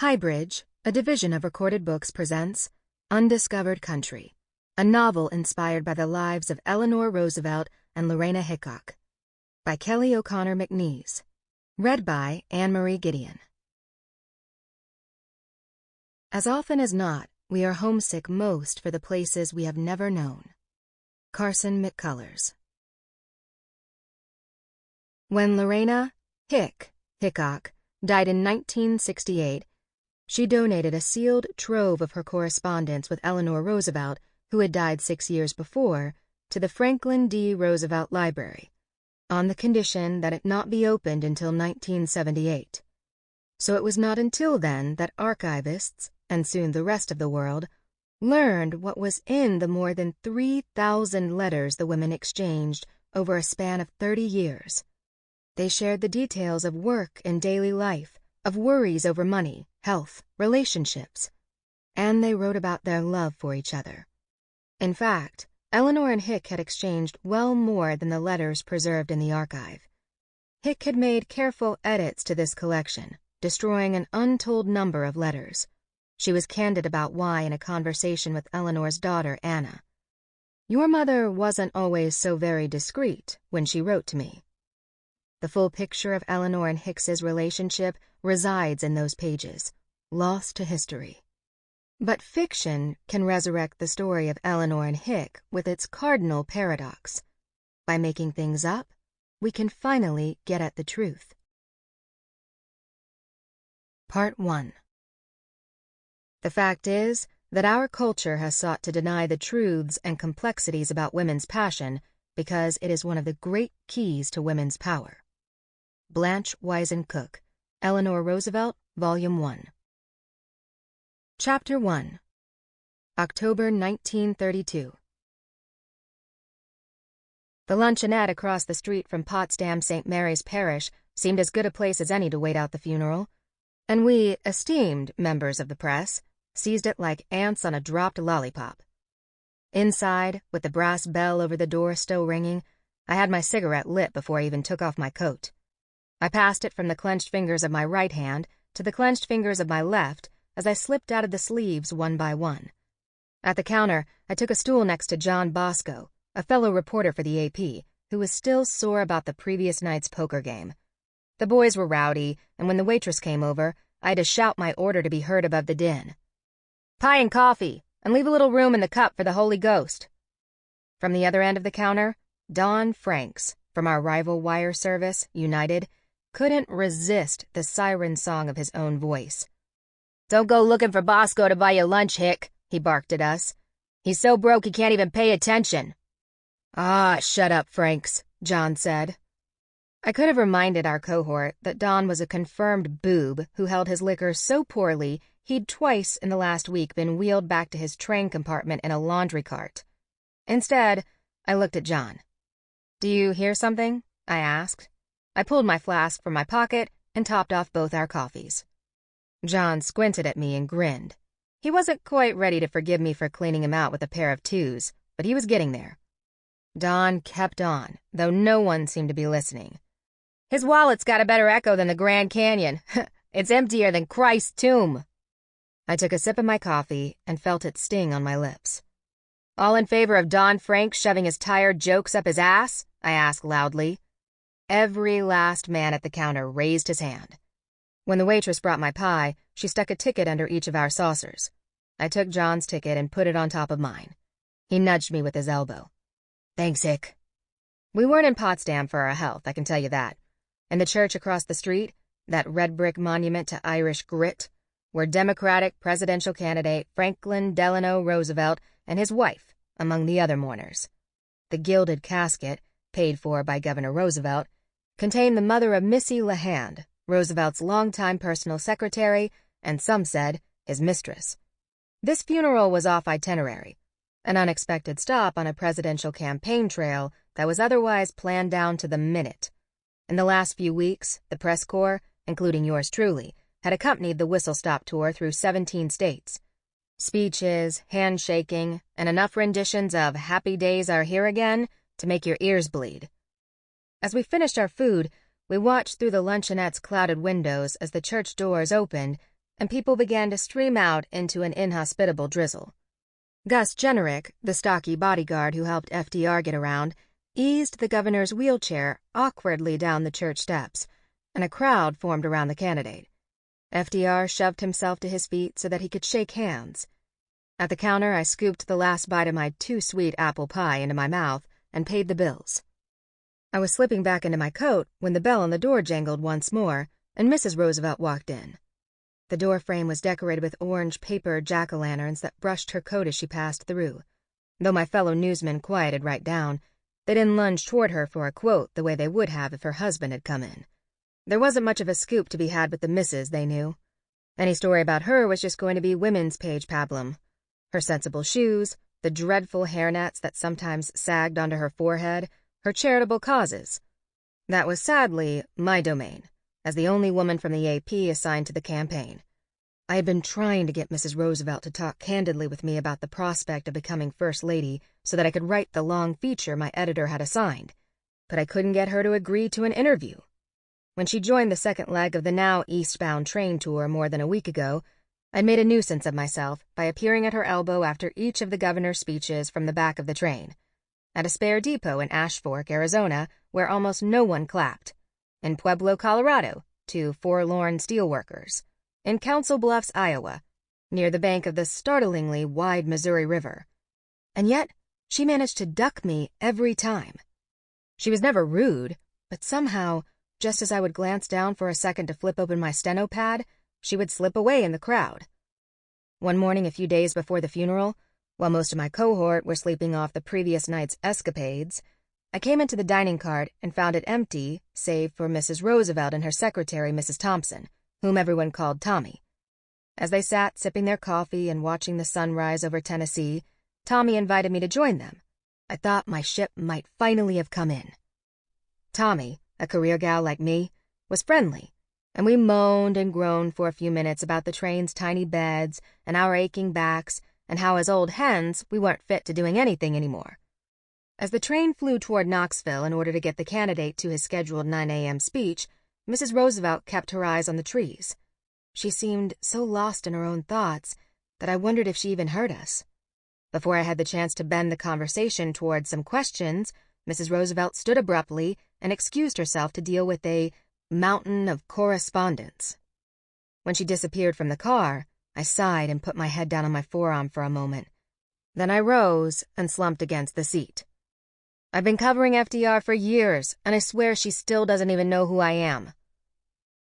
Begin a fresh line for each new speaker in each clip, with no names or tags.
HighBridge, a division of Recorded Books, presents Undiscovered Country, a novel inspired by the lives of Eleanor Roosevelt and Lorena Hickok, by Kelly O'Connor Mcnees, read by Anne-Marie Gideon. As often as not, we are homesick most for the places we have never known. Carson McCullers. When Lorena Hick Hickok died in 1968, she donated a sealed trove of her correspondence with Eleanor Roosevelt, who had died 6 years before, to the Franklin D. Roosevelt Library, on the condition that it not be opened until 1978. So it was not until then that archivists, and soon the rest of the world, learned what was in the more than 3,000 letters the women exchanged over a span of 30 years. They shared the details of work and daily life, of worries over money, health, relationships, and they wrote about their love for each other. In fact, Eleanor and Hick had exchanged well more than the letters preserved in the archive. Hick had made careful edits to this collection, destroying an untold number of letters. She was candid about why in a conversation with Eleanor's daughter, Anna. "Your mother wasn't always so very discreet when she wrote to me." The full picture of Eleanor and Hicks's relationship resides in those pages, lost to history. But fiction can resurrect the story of Eleanor and Hick with its cardinal paradox. By making things up, we can finally get at the truth. Part 1. The fact is that our culture has sought to deny the truths and complexities about women's passion because it is one of the great keys to women's power. Blanche Wiesen Cook, Eleanor Roosevelt, Volume 1. Chapter 1. October 1932. The luncheonette across the street from Potsdam St. Mary's Parish seemed as good a place as any to wait out the funeral, and we, esteemed members of the press, seized it like ants on a dropped lollipop. Inside, with the brass bell over the door still ringing, I had my cigarette lit before I even took off my coat. I passed it from the clenched fingers of my right hand to the clenched fingers of my left as I slipped out of the sleeves one by one. At the counter, I took a stool next to John Bosco, a fellow reporter for the AP, who was still sore about the previous night's poker game. The boys were rowdy, and when the waitress came over, I had to shout my order to be heard above the din. "Pie and coffee, and leave a little room in the cup for the Holy Ghost." From the other end of the counter, Don Franks, from our rival wire service, United, couldn't resist the siren song of his own voice. "Don't go looking for Bosco to buy you lunch, Hick," he barked at us. "He's so broke he can't even pay attention." "Ah, shut up, Franks," John said. I could have reminded our cohort that Don was a confirmed boob who held his liquor so poorly he'd twice in the last week been wheeled back to his train compartment in a laundry cart. Instead, I looked at John. "Do you hear something?" I asked. I pulled my flask from my pocket and topped off both our coffees. John squinted at me and grinned. He wasn't quite ready to forgive me for cleaning him out with a pair of twos, but he was getting there. Don kept on, though no one seemed to be listening. "His wallet's got a better echo than the Grand Canyon. It's emptier than Christ's tomb." I took a sip of my coffee and felt it sting on my lips. "All in favor of Don Franks shoving his tired jokes up his ass?" I asked loudly. Every last man at the counter raised his hand. When the waitress brought my pie, she stuck a ticket under each of our saucers. I took John's ticket and put it on top of mine. He nudged me with his elbow. "Thanks, Hick." We weren't in Potsdam for our health, I can tell you that. In the church across the street, that red brick monument to Irish grit, were Democratic presidential candidate Franklin Delano Roosevelt and his wife among the other mourners. The gilded casket, paid for by Governor Roosevelt, contained the mother of Missy LeHand, Roosevelt's longtime personal secretary, and some said, his mistress. This funeral was off itinerary, an unexpected stop on a presidential campaign trail that was otherwise planned down to the minute. In the last few weeks, the press corps, including yours truly, had accompanied the whistle-stop tour through 17 states. Speeches, handshaking, and enough renditions of "Happy Days Are Here Again" to make your ears bleed. As we finished our food, we watched through the luncheonette's clouded windows as the church doors opened and people began to stream out into an inhospitable drizzle. Gus Generick, the stocky bodyguard who helped FDR get around, eased the governor's wheelchair awkwardly down the church steps, and a crowd formed around the candidate. FDR shoved himself to his feet so that he could shake hands. At the counter, I scooped the last bite of my too-sweet apple pie into my mouth and paid the bills. I was slipping back into my coat when the bell on the door jangled once more, and Mrs. Roosevelt walked in. The door frame was decorated with orange paper jack-o'-lanterns that brushed her coat as she passed through. Though my fellow newsmen quieted right down, they didn't lunge toward her for a quote the way they would have if her husband had come in. There wasn't much of a scoop to be had with the missus, they knew. Any story about her was just going to be women's page pablum. Her sensible shoes, the dreadful hairnets that sometimes sagged onto her forehead, her charitable causes. That was sadly my domain, as the only woman from the AP assigned to the campaign. I had been trying to get Mrs. Roosevelt to talk candidly with me about the prospect of becoming First Lady so that I could write the long feature my editor had assigned, but I couldn't get her to agree to an interview. When she joined the second leg of the now eastbound train tour more than a week ago, I made a nuisance of myself by appearing at her elbow after each of the governor's speeches from the back of the train. At a spare depot in Ash Fork, Arizona, where almost no one clapped. In Pueblo, Colorado, to forlorn steelworkers. In Council Bluffs, Iowa, near the bank of the startlingly wide Missouri River. And yet, she managed to duck me every time. She was never rude, but somehow, just as I would glance down for a second to flip open my steno pad, she would slip away in the crowd. One morning a few days before the funeral, while most of my cohort were sleeping off the previous night's escapades, I came into the dining car and found it empty, save for Mrs. Roosevelt and her secretary, Mrs. Thompson, whom everyone called Tommy. As they sat sipping their coffee and watching the sunrise over Tennessee, Tommy invited me to join them. I thought my ship might finally have come in. Tommy, a career gal like me, was friendly, and we moaned and groaned for a few minutes about the train's tiny beds and our aching backs and how as old hens we weren't fit to doing anything anymore. As the train flew toward Knoxville in order to get the candidate to his scheduled 9 a.m. speech, Mrs. Roosevelt kept her eyes on the trees. She seemed so lost in her own thoughts that I wondered if she even heard us. Before I had the chance to bend the conversation toward some questions, Mrs. Roosevelt stood abruptly and excused herself to deal with a mountain of correspondence. When she disappeared from the car, I sighed and put my head down on my forearm for a moment. Then I rose and slumped against the seat. I've been covering FDR for years, and I swear she still doesn't even know who I am.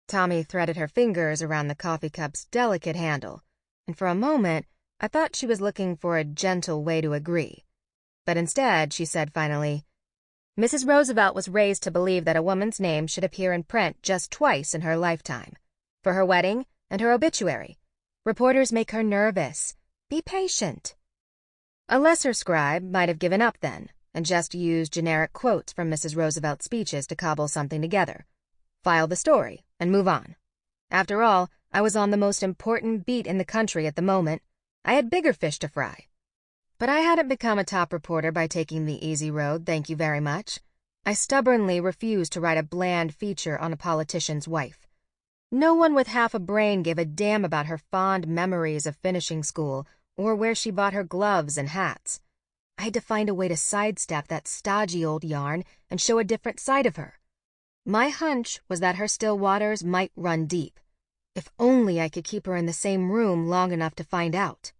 Tommy threaded her fingers around the coffee cup's delicate handle, and for a moment I thought she was looking for a gentle way to agree. But instead, she said finally, Mrs. Roosevelt was raised to believe that a woman's name should appear in print just twice in her lifetime, for her wedding and her obituary. Reporters make her nervous. Be patient. A lesser scribe might have given up then, and just used generic quotes from Mrs. Roosevelt's speeches to cobble something together. File the story and move on. After all, I was on the most important beat in the country at the moment. I had bigger fish to fry. But I hadn't become a top reporter by taking the easy road, thank you very much. I stubbornly refused to write a bland feature on a politician's wife. No one with half a brain gave a damn about her fond memories of finishing school or where she bought her gloves and hats. I had to find a way to sidestep that stodgy old yarn and show a different side of her. My hunch was that her still waters might run deep. If only I could keep her in the same room long enough to find out.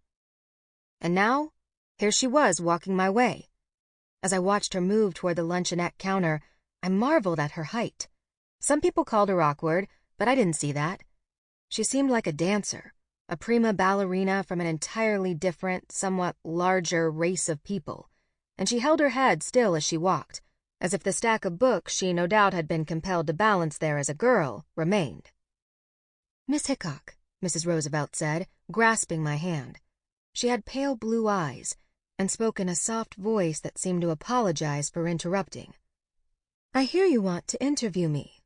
And now, here she was walking my way. As I watched her move toward the luncheonette counter, I marveled at her height. Some people called her awkward, but I didn't see that. She seemed like a dancer, a prima ballerina from an entirely different, somewhat larger race of people, and she held her head still as she walked, as if the stack of books she no doubt had been compelled to balance there as a girl remained. Miss Hickok, Mrs. Roosevelt said, grasping my hand. She had pale blue eyes and spoke in a soft voice that seemed to apologize for interrupting. I hear you want to interview me.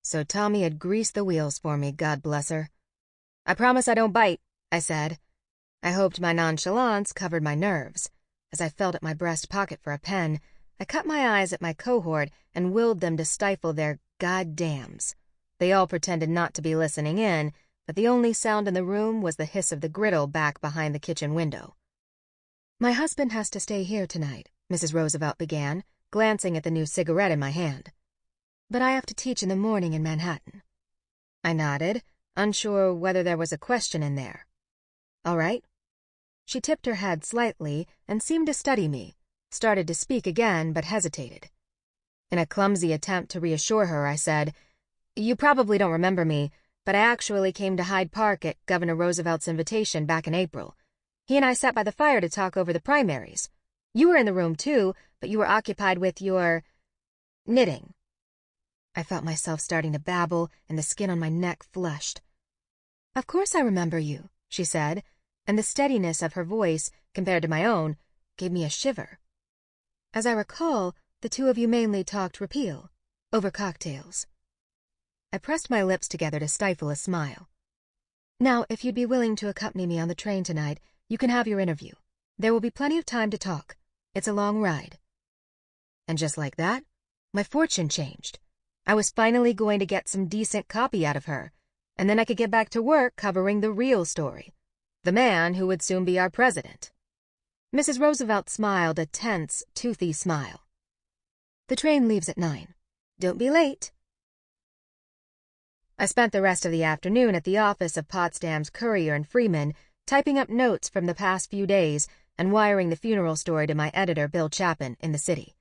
So Tommy had greased the wheels for me, God bless her. I promise I don't bite, I said. I hoped my nonchalance covered my nerves. As I felt at my breast pocket for a pen, I cut my eyes at my cohort and willed them to stifle their goddams. They all pretended not to be listening in, but the only sound in the room was the hiss of the griddle back behind the kitchen window. "My husband has to stay here tonight," Mrs. Roosevelt began, glancing at the new cigarette in my hand. "But I have to teach in the morning in Manhattan." I nodded, unsure whether there was a question in there. "All right." She tipped her head slightly and seemed to study me, started to speak again but hesitated. In a clumsy attempt to reassure her, I said, "You probably don't remember me, but I actually came to Hyde Park at Governor Roosevelt's invitation back in April. He and I sat by the fire to talk over the primaries. You were in the room too, but you were occupied with your knitting." I felt myself starting to babble, and the skin on my neck flushed. "Of course I remember you," she said, and the steadiness of her voice, compared to my own, gave me a shiver. "As I recall, the two of you mainly talked repeal, over cocktails." I pressed my lips together to stifle a smile. "Now, if you'd be willing to accompany me on the train tonight, you can have your interview. There will be plenty of time to talk. It's a long ride." And just like that, my fortune changed. I was finally going to get some decent copy out of her, and then I could get back to work covering the real story. The man who would soon be our president. Mrs. Roosevelt smiled a tense, toothy smile. "The train leaves at 9. Don't be late." I spent the rest of the afternoon at the office of Potsdam's Courier and Freeman, typing up notes from the past few days and wiring the funeral story to my editor, Bill Chapin, in the city.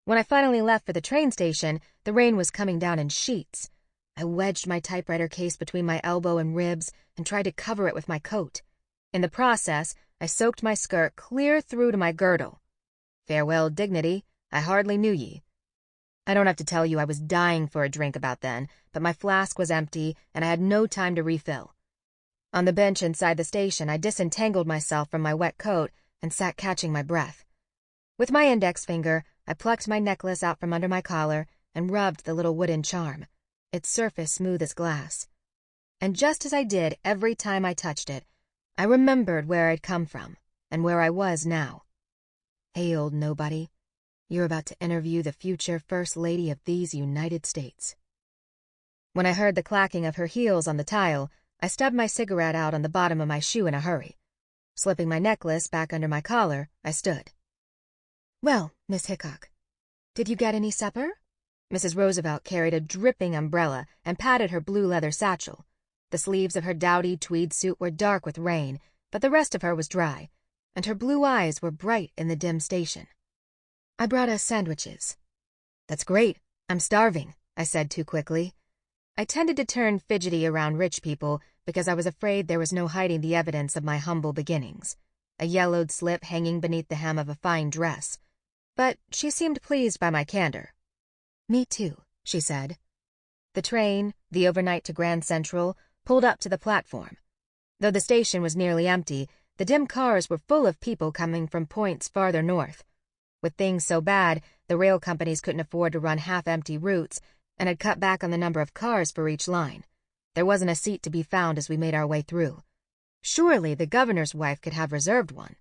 When I finally left for the train station, the rain was coming down in sheets. I wedged my typewriter case between my elbow and ribs and tried to cover it with my coat. In the process, I soaked my skirt clear through to my girdle. Farewell, dignity, I hardly knew ye. I don't have to tell you I was dying for a drink about then, but my flask was empty and I had no time to refill. On the bench inside the station, I disentangled myself from my wet coat and sat catching my breath. With my index finger, I plucked my necklace out from under my collar and rubbed the little wooden charm, its surface smooth as glass. And just as I did every time I touched it, I remembered where I'd come from and where I was now. Hey, old nobody, you're about to interview the future First Lady of these United States. When I heard the clacking of her heels on the tile, I stubbed my cigarette out on the bottom of my shoe in a hurry. Slipping my necklace back under my collar, I stood. "Well, Miss Hickok, did you get any supper?" Mrs. Roosevelt carried a dripping umbrella and patted her blue leather satchel. The sleeves of her dowdy tweed suit were dark with rain, but the rest of her was dry, and her blue eyes were bright in the dim station. "I brought us sandwiches." "That's great. I'm starving," I said too quickly. I tended to turn fidgety around rich people because I was afraid there was no hiding the evidence of my humble beginnings, a yellowed slip hanging beneath the hem of a fine dress. But she seemed pleased by my candor. "Me too," she said. The train, the overnight to Grand Central, pulled up to the platform. Though the station was nearly empty, the dim cars were full of people coming from points farther north. With things so bad, the rail companies couldn't afford to run half-empty routes and had cut back on the number of cars for each line. There wasn't a seat to be found as we made our way through. Surely the governor's wife could have reserved one,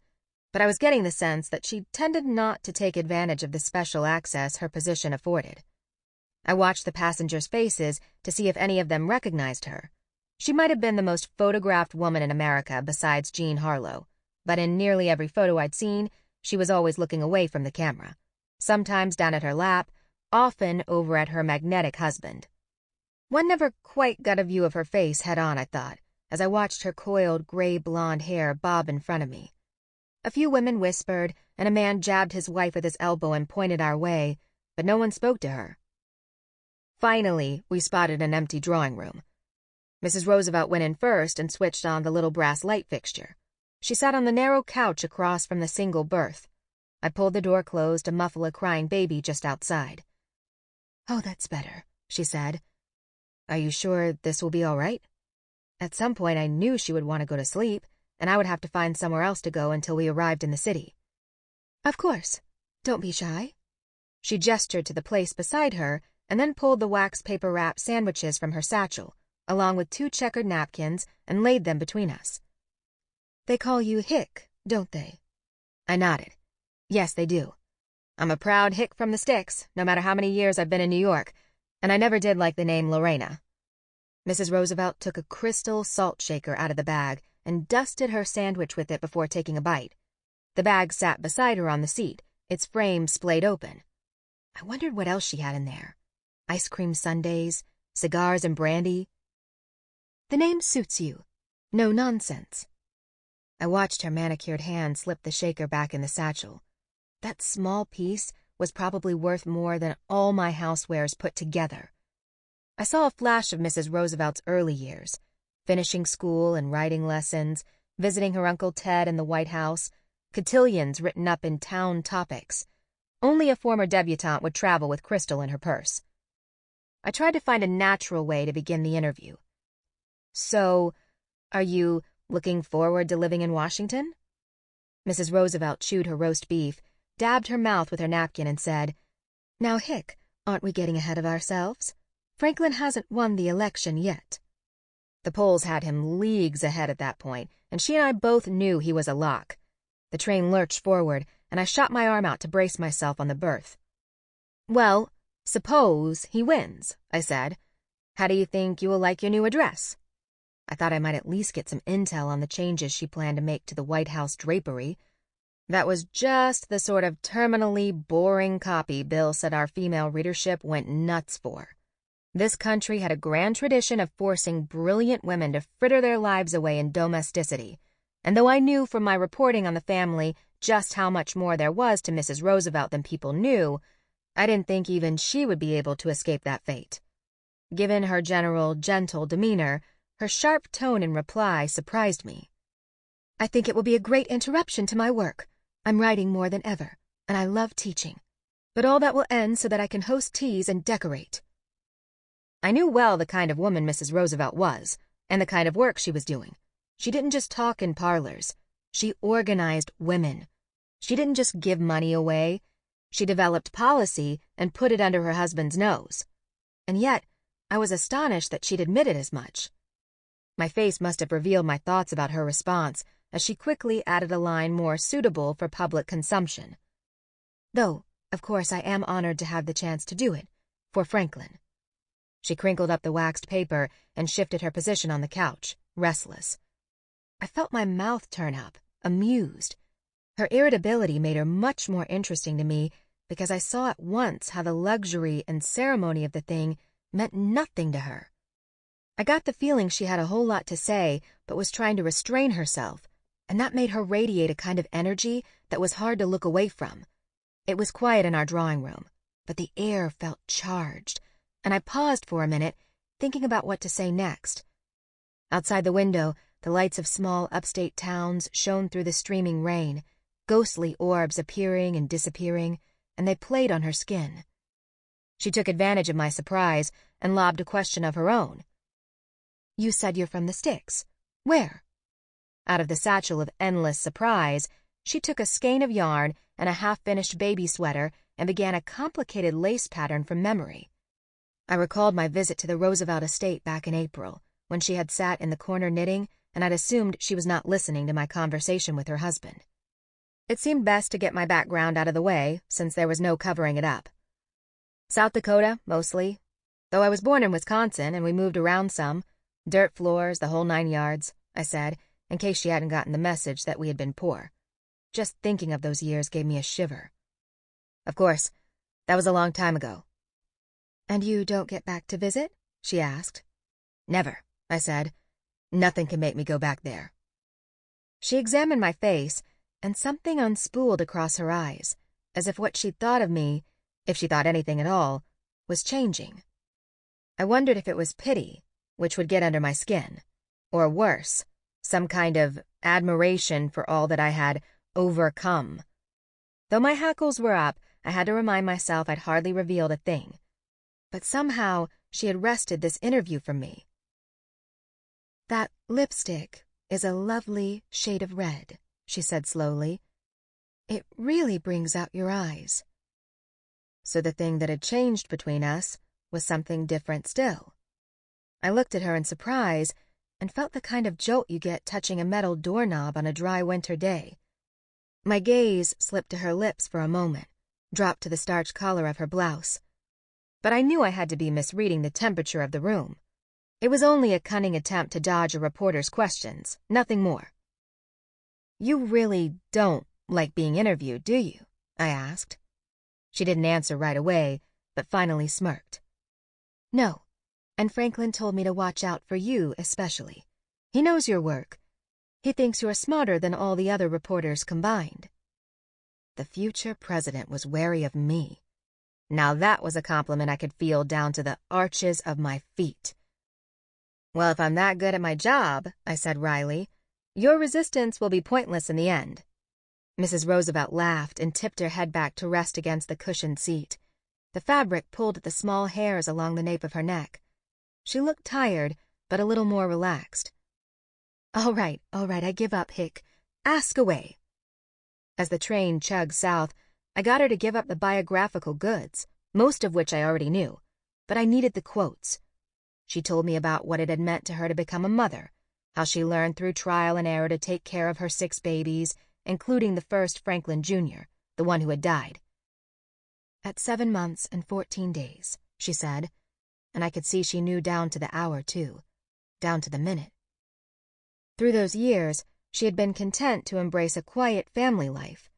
but I was getting the sense that she tended not to take advantage of the special access her position afforded. I watched the passengers' faces to see if any of them recognized her. She might have been the most photographed woman in America besides Jean Harlow, but in nearly every photo I'd seen, she was always looking away from the camera, sometimes down at her lap, often over at her magnetic husband. One never quite got a view of her face head-on, I thought, as I watched her coiled gray-blonde hair bob in front of me. A few women whispered, and a man jabbed his wife with his elbow and pointed our way, but no one spoke to her. Finally, we spotted an empty drawing room. Mrs. Roosevelt went in first and switched on the little brass light fixture. She sat on the narrow couch across from the single berth. I pulled the door closed to muffle a crying baby just outside. "Oh, that's better," she said. "Are you sure this will be all right?" At some point I knew she would want to go to sleep, and I would have to find somewhere else to go until we arrived in the city. "Of course. Don't be shy." She gestured to the place beside her and then pulled the wax paper wrapped sandwiches from her satchel, along with 2 checkered napkins, and laid them between us. "They call you Hick, don't they?" I nodded. "Yes, they do. I'm a proud Hick from the sticks, no matter how many years I've been in New York, and I never did like the name Lorena." Mrs. Roosevelt took a crystal salt shaker out of the bag and dusted her sandwich with it before taking a bite. The bag sat beside her on the seat, its frame splayed open. I wondered what else she had in there. Ice cream sundaes, cigars and brandy. The name suits you. No nonsense. I watched her manicured hand slip the shaker back in the satchel. That small piece was probably worth more than all my housewares put together. I saw a flash of Mrs. Roosevelt's early years, finishing school and writing lessons, visiting her Uncle Ted in the White House, cotillions written up in town topics. Only a former debutante would travel with crystal in her purse. I tried to find a natural way to begin the interview. So, are you looking forward to living in Washington? Mrs. Roosevelt chewed her roast beef, dabbed her mouth with her napkin, and said, Now, Hick, aren't we getting ahead of ourselves? Franklin hasn't won the election yet. The polls had him leagues ahead at that point, and she and I both knew he was a lock. The train lurched forward, and I shot my arm out to brace myself on the berth. Well, suppose he wins, I said. How do you think you will like your new address? I thought I might at least get some intel on the changes she planned to make to the White House drapery. That was just the sort of terminally boring copy Bill said our female readership went nuts for. This country had a grand tradition of forcing brilliant women to fritter their lives away in domesticity, and though I knew from my reporting on the family just how much more there was to Mrs. Roosevelt than people knew, I didn't think even she would be able to escape that fate. Given her general, gentle demeanor, her sharp tone in reply surprised me. I think it will be a great interruption to my work. I'm writing more than ever, and I love teaching. But all that will end so that I can host teas and decorate. I knew well the kind of woman Mrs. Roosevelt was, and the kind of work she was doing. She didn't just talk in parlors. She organized women. She didn't just give money away. She developed policy and put it under her husband's nose. And yet, I was astonished that she'd admitted as much. My face must have revealed my thoughts about her response, as she quickly added a line more suitable for public consumption. Though, of course, I am honored to have the chance to do it, for Franklin. She crinkled up the waxed paper and shifted her position on the couch, restless. I felt my mouth turn up, amused. Her irritability made her much more interesting to me because I saw at once how the luxury and ceremony of the thing meant nothing to her. I got the feeling she had a whole lot to say, but was trying to restrain herself, and that made her radiate a kind of energy that was hard to look away from. It was quiet in our drawing room, but the air felt charged, and I paused for a minute, thinking about what to say next. Outside the window, the lights of small upstate towns shone through the streaming rain, ghostly orbs appearing and disappearing, and they played on her skin. She took advantage of my surprise and lobbed a question of her own. You said you're from the sticks. Where? Out of the satchel of endless surprise, she took a skein of yarn and a half-finished baby sweater and began a complicated lace pattern from memory. I recalled my visit to the Roosevelt estate back in April, when she had sat in the corner knitting, and I'd assumed she was not listening to my conversation with her husband. It seemed best to get my background out of the way, since there was no covering it up. South Dakota, mostly. Though I was born in Wisconsin and we moved around some. Dirt floors, the whole 9 yards, I said, in case she hadn't gotten the message that we had been poor. Just thinking of those years gave me a shiver. Of course, that was a long time ago. And you don't get back to visit? She asked. Never, I said. Nothing can make me go back there. She examined my face, and something unspooled across her eyes, as if what she'd thought of me, if she thought anything at all, was changing. I wondered if it was pity, which would get under my skin, or worse, some kind of admiration for all that I had overcome. Though my hackles were up, I had to remind myself I'd hardly revealed a thing. But somehow she had wrested this interview from me. That lipstick is a lovely shade of red, she said slowly. It really brings out your eyes. So the thing that had changed between us was something different still. I looked at her in surprise and felt the kind of jolt you get touching a metal doorknob on a dry winter day. My gaze slipped to her lips for a moment, dropped to the starched collar of her blouse. But I knew I had to be misreading the temperature of the room. It was only a cunning attempt to dodge a reporter's questions, nothing more. "You really don't like being interviewed, do you?" I asked. She didn't answer right away, but finally smirked. "No, and Franklin told me to watch out for you especially. He knows your work. He thinks you're smarter than all the other reporters combined." The future president was wary of me. Now that was a compliment I could feel down to the arches of my feet. "Well, if I'm that good at my job," I said wryly, "your resistance will be pointless in the end." Mrs. Roosevelt laughed and tipped her head back to rest against the cushioned seat. The fabric pulled at the small hairs along the nape of her neck. She looked tired, but a little more relaxed. All right, I give up, Hick. Ask away." As the train chugged south, I got her to give up the biographical goods, most of which I already knew, but I needed the quotes. She told me about what it had meant to her to become a mother, how she learned through trial and error to take care of her 6 babies, including the first Franklin Jr., the one who had died. "At 7 months and 14 days, she said, and I could see she knew down to the hour, too, down to the minute. Through those years, she had been content to embrace a quiet family life,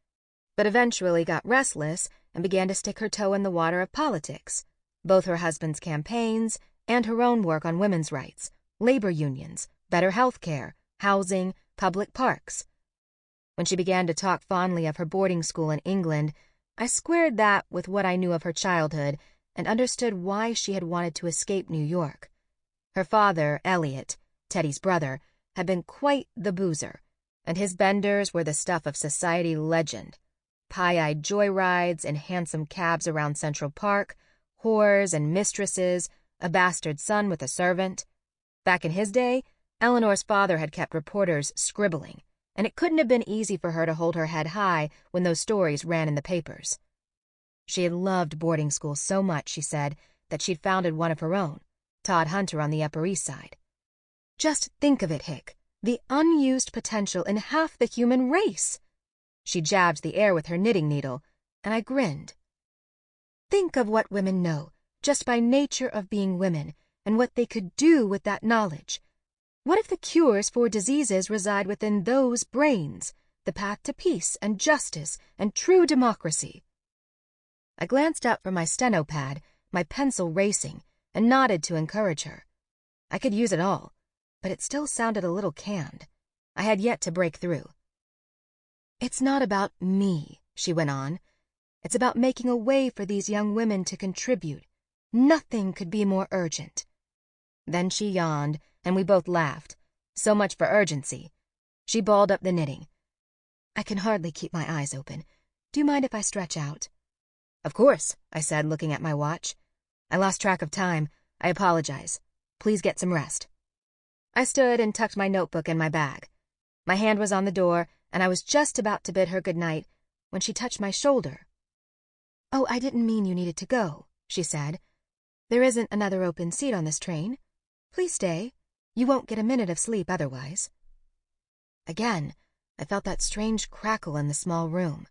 but eventually got restless and began to stick her toe in the water of politics, both her husband's campaigns and her own work on women's rights, labor unions, better health care, housing, public parks. When she began to talk fondly of her boarding school in England, I squared that with what I knew of her childhood and understood why she had wanted to escape New York. Her father, Elliot, Teddy's brother, had been quite the boozer, and his benders were the stuff of society legend. Pie-eyed joyrides in handsome cabs around Central Park, whores and mistresses, a bastard son with a servant. Back in his day, Eleanor's father had kept reporters scribbling, and it couldn't have been easy for her to hold her head high when those stories ran in the papers. She had loved boarding school so much, she said, that she'd founded one of her own, Todd Hunter on the Upper East Side. "Just think of it, Hick, the unused potential in half the human race." She jabbed the air with her knitting needle, and I grinned. "Think of what women know, just by nature of being women, and what they could do with that knowledge. What if the cures for diseases reside within those brains, the path to peace and justice and true democracy?" I glanced up from my steno pad, my pencil racing, and nodded to encourage her. I could use it all, but it still sounded a little canned. I had yet to break through. "It's not about me," she went on. "It's about making a way for these young women to contribute. Nothing could be more urgent." Then she yawned, and we both laughed. So much for urgency. She balled up the knitting. "I can hardly keep my eyes open. Do you mind if I stretch out?" "Of course," I said, looking at my watch. "I lost track of time. I apologize. Please get some rest." I stood and tucked my notebook in my bag. My hand was on the door, and I was just about to bid her good night when she touched my shoulder. "Oh, I didn't mean you needed to go," she said. "There isn't another open seat on this train. Please stay. You won't get a minute of sleep otherwise." Again, I felt that strange crackle in the small room.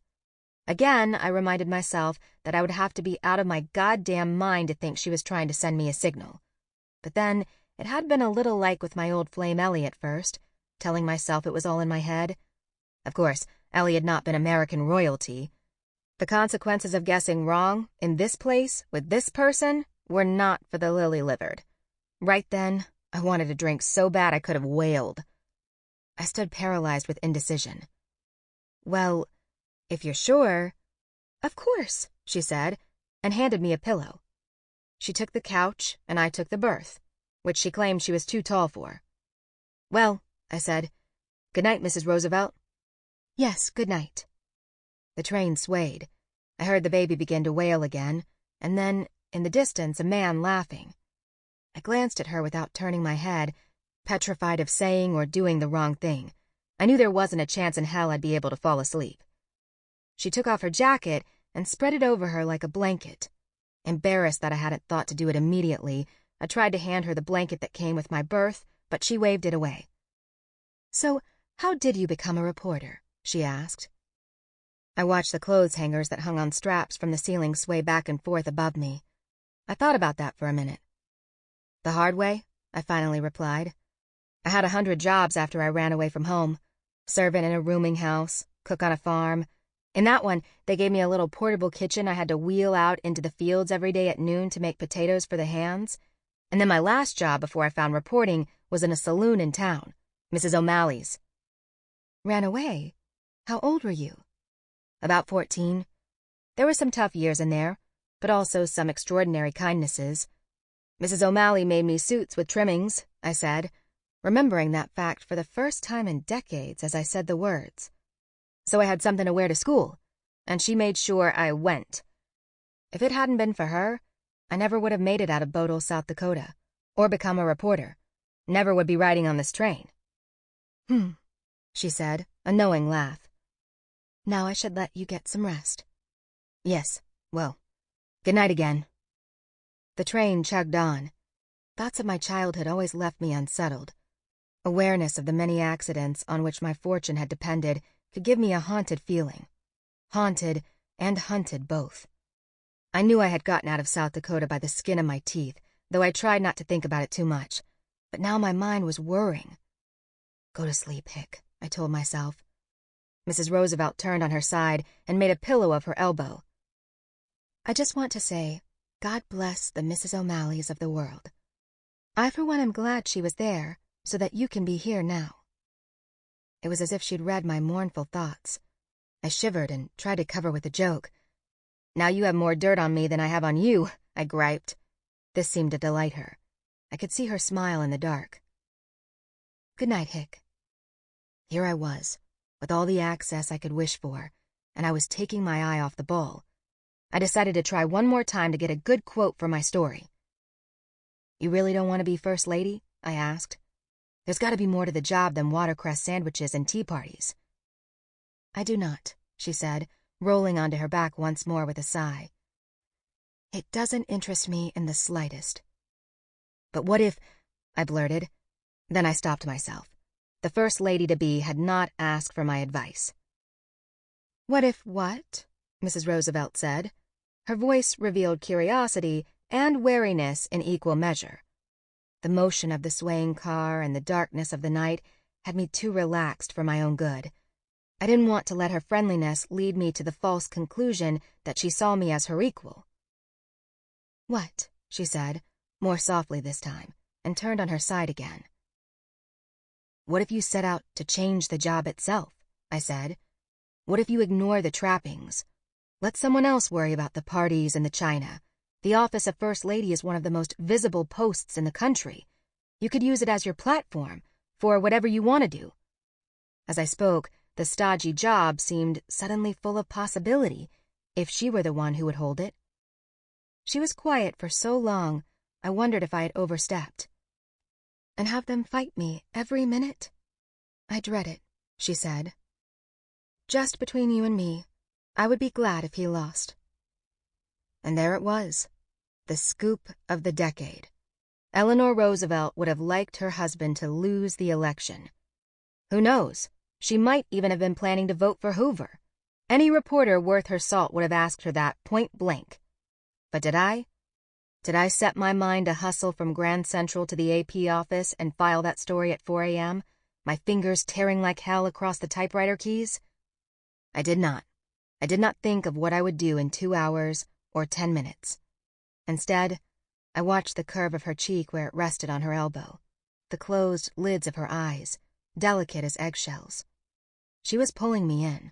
Again, I reminded myself that I would have to be out of my goddamn mind to think she was trying to send me a signal. But then, it had been a little like with my old flame Ellie at first, telling myself it was all in my head. Of course, Ellie had not been American royalty. The consequences of guessing wrong, in this place, with this person, were not for the lily-livered. Right then, I wanted a drink so bad I could have wailed. I stood paralyzed with indecision. "Well, if you're sure—" "Of course," she said, and handed me a pillow. She took the couch, and I took the berth, which she claimed she was too tall for. "Well," I said, "good night, Mrs. Roosevelt." "Yes, good night." The train swayed. I heard the baby begin to wail again, and then, in the distance, a man laughing. I glanced at her without turning my head, petrified of saying or doing the wrong thing. I knew there wasn't a chance in hell I'd be able to fall asleep. She took off her jacket and spread it over her like a blanket. Embarrassed that I hadn't thought to do it immediately, I tried to hand her the blanket that came with my berth, but she waved it away. "So, how did you become a reporter?" she asked. I watched the clothes hangers that hung on straps from the ceiling sway back and forth above me. I thought about that for a minute. "The hard way," I finally replied. I had 100 jobs after I ran away from home. Servant in a rooming house, cook on a farm. In that one, they gave me a little portable kitchen I had to wheel out into the fields every day at noon to make potatoes for the hands. And then my last job before I found reporting was in a saloon in town, Mrs. O'Malley's. Ran away? How old were you? About 14. There were some tough years in there, but also some extraordinary kindnesses. Mrs. O'Malley made me suits with trimmings, I said, remembering that fact for the first time in decades as I said the words. So I had something to wear to school, and she made sure I went. If it hadn't been for her, I never would have made it out of Bodle, South Dakota, or become a reporter. Never would be riding on this train. She said, a knowing laugh. Now I should let you get some rest. Yes, well, good night again. The train chugged on. Thoughts of my childhood always left me unsettled. Awareness of the many accidents on which my fortune had depended could give me a haunted feeling. Haunted and hunted both. I knew I had gotten out of South Dakota by the skin of my teeth, though I tried not to think about it too much. But now my mind was whirring. Go to sleep, Hick, I told myself. Mrs. Roosevelt turned on her side and made a pillow of her elbow. I just want to say, God bless the Mrs. O'Malleys of the world. I, for one, am glad she was there, so that you can be here now. It was as if she'd read my mournful thoughts. I shivered and tried to cover with a joke. Now you have more dirt on me than I have on you, I griped. This seemed to delight her. I could see her smile in the dark. Good night, Hick. Here I was, with all the access I could wish for, and I was taking my eye off the ball. I decided to try one more time to get a good quote for my story. You really don't want to be First Lady? I asked. There's got to be more to the job than watercress sandwiches and tea parties. I do not, she said, rolling onto her back once more with a sigh. It doesn't interest me in the slightest. But what if, I blurted. Then I stopped myself. The First Lady-to-be had not asked for my advice. What if what? Mrs. Roosevelt said. Her voice revealed curiosity and wariness in equal measure. The motion of the swaying car and the darkness of the night had me too relaxed for my own good. I didn't want to let her friendliness lead me to the false conclusion that she saw me as her equal. What? She said, more softly this time, and turned on her side again. What if you set out to change the job itself? I said. What if you ignore the trappings? Let someone else worry about the parties and the china. The office of First Lady is one of the most visible posts in the country. You could use it as your platform for whatever you want to do. As I spoke, the stodgy job seemed suddenly full of possibility if she were the one who would hold it. She was quiet for so long, I wondered if I had overstepped. And have them fight me every minute? I dread it, she said. Just between you and me, I would be glad if he lost. And there it was, the scoop of the decade. Eleanor Roosevelt would have liked her husband to lose the election. Who knows? She might even have been planning to vote for Hoover. Any reporter worth her salt would have asked her that point blank. But did I? Did I set my mind to hustle from Grand Central to the AP office and file that story at 4 a.m., my fingers tearing like hell across the typewriter keys? I did not. I did not think of what I would do in 2 hours or 10 minutes. Instead, I watched the curve of her cheek where it rested on her elbow, the closed lids of her eyes, delicate as eggshells. She was pulling me in.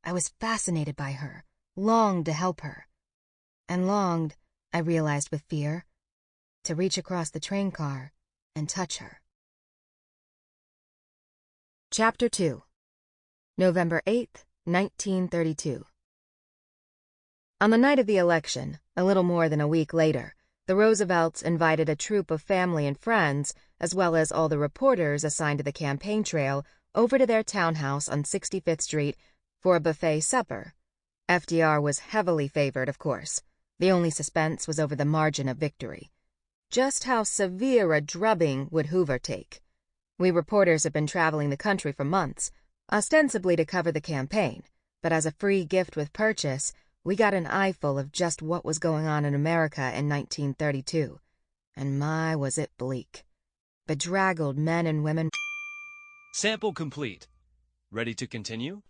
I was fascinated by her, longed to help her. And longed, I realized with fear, to reach across the train car and touch her. Chapter 2. November 8th, 1932. On the night of the election, a little more than a week later, the Roosevelts invited a troop of family and friends, as well as all the reporters assigned to the campaign trail, over to their townhouse on 65th Street for a buffet supper. FDR was heavily favored, of course. The only suspense was over the margin of victory. Just how severe a drubbing would Hoover take? We reporters had been traveling the country for months, ostensibly to cover the campaign, but as a free gift with purchase, we got an eyeful of just what was going on in America in 1932. And my, was it bleak. bedraggled men and women.
Sample complete. Ready to continue?